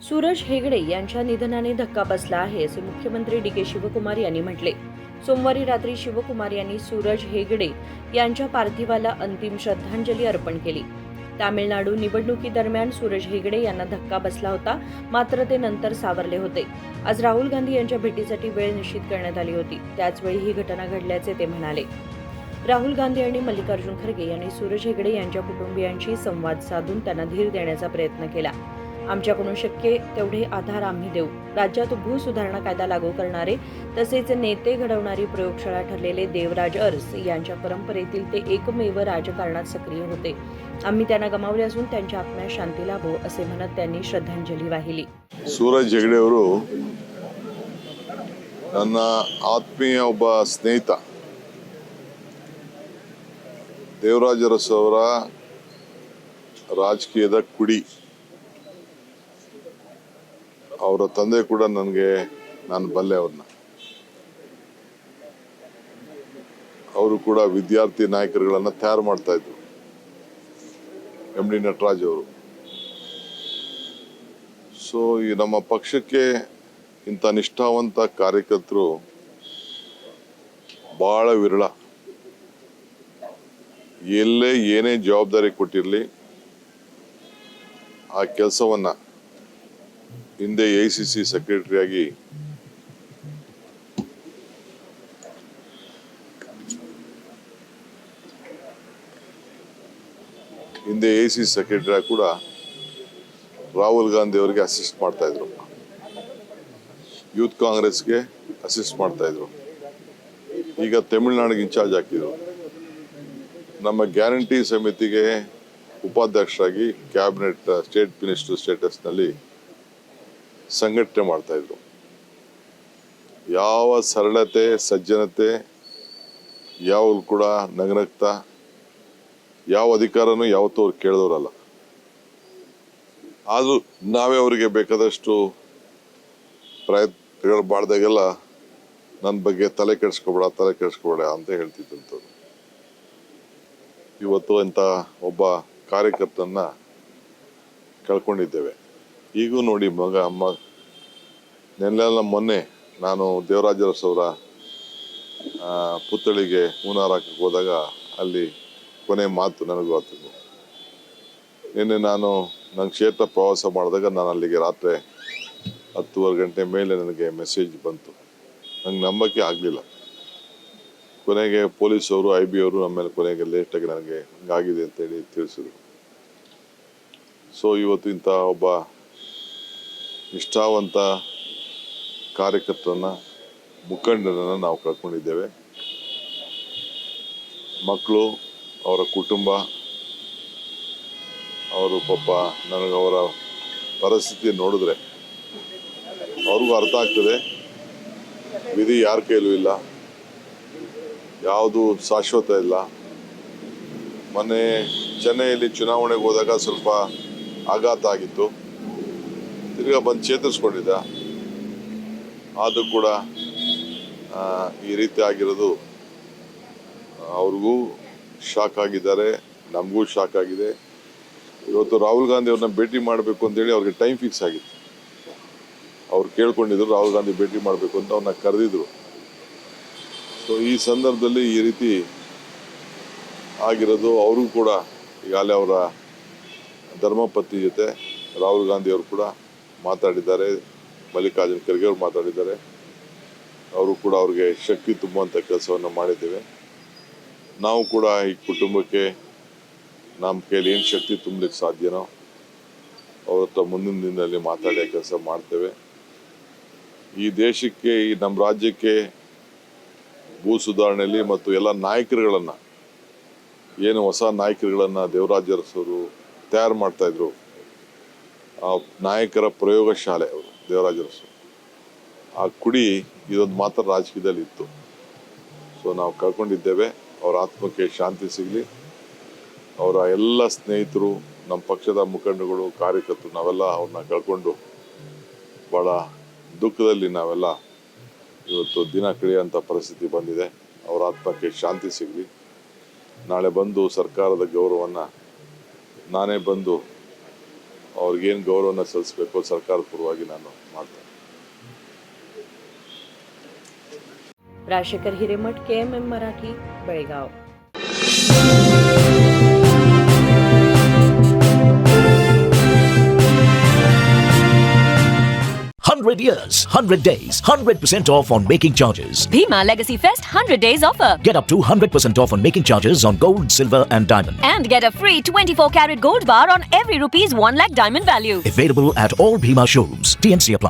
सूरज हेगडे यांच्या निधनाने धक्का बसला आहे असे मुख्यमंत्री डी.के. शिवकुमार यांनी म्हटले. सोमवारी रात्री शिवकुमार यांनी सूरज हेगडे यांच्या पार्थिवाला अंतिम श्रद्धांजली अर्पण केली. तामिळनाडू निवडणुकीदरम्यान सूरज हेगडे यांना धक्का बसला होता, मात्र ते नंतर सावरले होते. आज राहुल गांधी यांच्या भेटीसाठी वेळ निश्चित करण्यात आली होती. त्याचवेळी ही घटना घडल्याचे ते म्हणाले. राहुल गांधी आणि मल्लिकार्जुन खरगे यांनी सूरज हेगडे यांच्या कुटुंबियांशी संवाद साधून त्यांना धीर देण्याचा प्रयत्न केला. आमच्याकडून शक्य तेवढे आधार आम्ही देऊ. राज्यात भूसुधारणा कायदा लागू करणारे तसेच नेते घडवणारी प्रयोगशाळा ठरलेले देवराज अरस यांच्या परंपरेतील ते एकमेव राजकारणात सक्रिय होते. आम्ही त्यांना गमावले असून त्यांच्या आत्म्यास शांती लाभो असे म्हणत त्यांनी श्रद्धांजली वाहिली. सूरज ಹೆಗಡೆ ಅವರು ನನ್ನ ಆತ್ಮೀಯ ಒಬ್ಬ ಸ್ನೇಹಿತ. ದೇವರಾಜ ಅರಸು ಅವರ ರಾಜಕೀಯದ ಕುಡಿ. ಅವರ ತಂದೆ ಕೂಡ ನಾನು ಬಲ್ಲೆ ಅವ್ರನ್ನ. ಅವರು ಕೂಡ ವಿದ್ಯಾರ್ಥಿ ನಾಯಕರುಗಳನ್ನ ತಯಾರು ಮಾಡ್ತಾ ಇದ್ರು. ಎಂ ಡಿ ನಟರಾಜ್ ಅವರು. ಸೊ ಈ ನಮ್ಮ ಪಕ್ಷಕ್ಕೆ ಇಂಥ ನಿಷ್ಠಾವಂತ ಕಾರ್ಯಕರ್ತರು ಬಹಳ ವಿರಳ. ಎಲ್ಲೇ ಏನೇ ಜವಾಬ್ದಾರಿ ಕೊಟ್ಟಿರಲಿ ಆ ಕೆಲಸವನ್ನ ಹಿಂದೆ AICC ಸೆಕ್ರೆಟರಿಯಾಗಿ ಕೂಡ ರಾಹುಲ್ ಗಾಂಧಿ ಅವರಿಗೆ ಅಸಿಸ್ಟ್ ಮಾಡ್ತಾ ಇದ್ರು. ಯೂತ್ ಕಾಂಗ್ರೆಸ್ಗೆ ಅಸಿಸ್ಟ್ ಮಾಡ್ತಾ ಇದ್ರು. ಈಗ ತಮಿಳುನಾಡಿಗೆ ಇನ್ಚಾರ್ಜ್ ಹಾಕಿದ್ರು. ನಮ್ಮ ಗ್ಯಾರಂಟಿ ಸಮಿತಿಗೆ ಉಪಾಧ್ಯಕ್ಷರಾಗಿ ಕ್ಯಾಬಿನೆಟ್ ಸ್ಟೇಟ್ ಮಿನಿಸ್ಟರ್ ಸ್ಟೇಟಸ್ನಲ್ಲಿ ಸಂಘಟನೆ ಮಾಡ್ತಾ ಇದ್ರು. ಯಾವ ಸರಳತೆ ಸಜ್ಜನತೆ ಯಾವ ಕೂಡ ನಗನಗ್ತಾ ಯಾವ ಅಧಿಕಾರನೂ ಯಾವತ್ತೂ ಅವ್ರು ಕೇಳಿದವರಲ್ಲ. ಆದ್ರೂ ನಾವೇ ಅವರಿಗೆ ಬೇಕಾದಷ್ಟು ಪ್ರಯತ್ನಗಳು ಮಾಡಿದಾಗೆಲ್ಲ ನನ್ನ ಬಗ್ಗೆ ತಲೆ ಕೆಡಿಸ್ಕೋಬೇಡ ಅಂತ ಹೇಳ್ತಿದ್ದಂಥವ್ರು. ಇವತ್ತು ಇಂಥ ಒಬ್ಬ ಕಾರ್ಯಕರ್ತನ ಕಳ್ಕೊಂಡಿದ್ದೇವೆ. ಈಗೂ ನೋಡಿ ಅಮ್ಮ ನೆನ್ನೆಲ್ಲ ಮೊನ್ನೆ ನಾನು ದೇವರಾಜ ಅರಸು ಅವರ ಪುತ್ಥಳಿಗೆ ಹೂನಾರ ಹಾಕಕ್ಕೆ ಹೋದಾಗ ಅಲ್ಲಿ ಕೊನೆ ಮಾತು ನನಗೂ ಆತನು. ನಿನ್ನೆ ನನ್ನ ಕ್ಷೇತ್ರ ಪ್ರವಾಸ ಮಾಡಿದಾಗ ನಾನು ಅಲ್ಲಿಗೆ ರಾತ್ರಿ 10:30 ಗಂಟೆ ಮೇಲೆ ನನಗೆ ಮೆಸೇಜ್ ಬಂತು. ನಂಗೆ ನಂಬಕ್ಕೆ ಆಗಲಿಲ್ಲ. ಕೊನೆಗೆ ಪೊಲೀಸವರು IB ಅವರು ಆಮೇಲೆ ಕೊನೆಗೆ ಲೇಟಾಗಿ ನನಗೆ ಹಿಂಗಾಗಿದೆ ಅಂತೇಳಿ ತಿಳಿಸಿದ್ರು. ಸೊ ಇವತ್ತು ಇಂಥ ಒಬ್ಬ ನಿಷ್ಠಾವಂತ ಕಾರ್ಯಕರ್ತರನ್ನ ಮುಖಂಡರನ್ನ ನಾವು ಕಳ್ಕೊಂಡಿದ್ದೇವೆ. ಮಕ್ಕಳು, ಅವರ ಕುಟುಂಬ, ಅವರು ಪಾಪ ನನಗೆ ಅವರ ಪರಿಸ್ಥಿತಿ ನೋಡಿದ್ರೆ ಅವ್ರಿಗೂ ಅರ್ಥ ಆಗ್ತದೆ. ವಿಧಿ ಯಾರ ಕೈಲೂ ಇಲ್ಲ, ಯಾವುದು ಶಾಶ್ವತ ಇಲ್ಲ. ಮೊನ್ನೆ ಚೆನ್ನೈಯಲ್ಲಿ ಚುನಾವಣೆಗೆ ಹೋದಾಗ ಸ್ವಲ್ಪ ಆಘಾತ ಆಗಿತ್ತು. ತಿರ್ಗಾ ಬಂದು ಚೇತರಿಸ್ಕೊಂಡಿದ್ದ. ಆದರೂ ಕೂಡ ಈ ರೀತಿ ಆಗಿರೋದು ಅವ್ರಿಗೂ ಶಾಕ್ ಆಗಿದ್ದಾರೆ, ನಮಗೂ ಶಾಕ್ ಆಗಿದೆ. ಇವತ್ತು ರಾಹುಲ್ ಗಾಂಧಿ ಅವ್ರನ್ನ ಭೇಟಿ ಮಾಡಬೇಕು ಅಂತೇಳಿ ಅವ್ರಿಗೆ ಟೈಮ್ ಫಿಕ್ಸ್ ಆಗಿತ್ತು. ಅವ್ರು ಕೇಳ್ಕೊಂಡಿದ್ರು ರಾಹುಲ್ ಗಾಂಧಿ ಭೇಟಿ ಮಾಡಬೇಕು ಅಂತ, ಅವ್ರನ್ನ ಕರೆದಿದ್ರು. ಸೊ ಈ ಸಂದರ್ಭದಲ್ಲಿ ಈ ರೀತಿ ಆಗಿರೋದು ಅವ್ರಿಗೂ ಕೂಡ ಈಗಾಗಲೇ ಅವರ ಧರ್ಮಪತ್ನಿ ಜೊತೆ ರಾಹುಲ್ ಗಾಂಧಿ ಅವರು ಕೂಡ ಮಾತಾಡಿದ್ದಾರೆ. ಮಲ್ಲಿಕಾರ್ಜುನ್ ಖರ್ಗೆ ಅವರು ಮಾತಾಡಿದ್ದಾರೆ. ಅವರು ಕೂಡ ಅವ್ರಿಗೆ ಶಕ್ತಿ ತುಂಬುವಂಥ ಕೆಲಸವನ್ನು ಮಾಡಿದ್ದೇವೆ. ನಾವು ಕೂಡ ಈ ಕುಟುಂಬಕ್ಕೆ ನಮ್ಮ ಕೈಲಿ ಏನು ಶಕ್ತಿ ತುಂಬಲಿಕ್ಕೆ ಸಾಧ್ಯನೋ ಅವ್ರ ಹತ್ರ ಮುಂದಿನ ದಿನದಲ್ಲಿ ಮಾತಾಡೋ ಕೆಲಸ ಮಾಡ್ತೇವೆ. ಈ ದೇಶಕ್ಕೆ, ಈ ನಮ್ಮ ರಾಜ್ಯಕ್ಕೆ ಭೂ ಸುಧಾರಣೆಯಲ್ಲಿ ಮತ್ತು ಎಲ್ಲ ನಾಯಕರುಗಳನ್ನು, ಏನು ಹೊಸ ನಾಯಕರುಗಳನ್ನು ದೇವರಾಜ ಅರಸವರು ತಯಾರು ಮಾಡ್ತಾಯಿದ್ರು, ಆ ನಾಯಕರ ಪ್ರಯೋಗ ಶಾಲೆ ಅವರು ದೇವರಾಜ ಅರಸು. ಆ ಕುಡಿ ಇದೊಂದು ಮಾತ್ರ ರಾಜಕೀಯದಲ್ಲಿ ಇತ್ತು. ಸೊ ನಾವು ಕಳ್ಕೊಂಡಿದ್ದೇವೆ. ಅವರ ಆತ್ಮಕ್ಕೆ ಶಾಂತಿ ಸಿಗಲಿ. ಅವರ ಎಲ್ಲ ಸ್ನೇಹಿತರು, ನಮ್ಮ ಪಕ್ಷದ ಮುಖಂಡಗಳು, ಕಾರ್ಯಕರ್ತರು, ನಾವೆಲ್ಲ ಅವ್ರನ್ನ ಕಳ್ಕೊಂಡು ಭಾಳ ದುಃಖದಲ್ಲಿ ನಾವೆಲ್ಲ ಇವತ್ತು ದಿನ ಕಳೆಯುವಂಥ ಪರಿಸ್ಥಿತಿ ಬಂದಿದೆ. ಅವರ ಆತ್ಮಕ್ಕೆ ಶಾಂತಿ ಸಿಗಲಿ. ನಾಳೆ ಬಂದು ಸರ್ಕಾರದ ಗೌರವವನ್ನು ನಾನೇ ಬಂದು ಅವ್ರಿಗೇನು ಗೌರವನ ಸಲ್ಲಿಸಬೇಕು ಸರ್ಕಾರದ ಪರವಾಗಿ ನಾನು ಮಾಡ್ತೇನೆ. Rajshekhar Hiremath, KMM Marathi, Belgaum. 100 years, 100 days, 100% off on making charges. Bhima Legacy Fest 100 days offer. Get up to 100% off on making charges on gold, silver and diamond. And get a free 24 karat gold bar on every rupees 1 lakh diamond value. Available at all Bhima showrooms. TNC apply.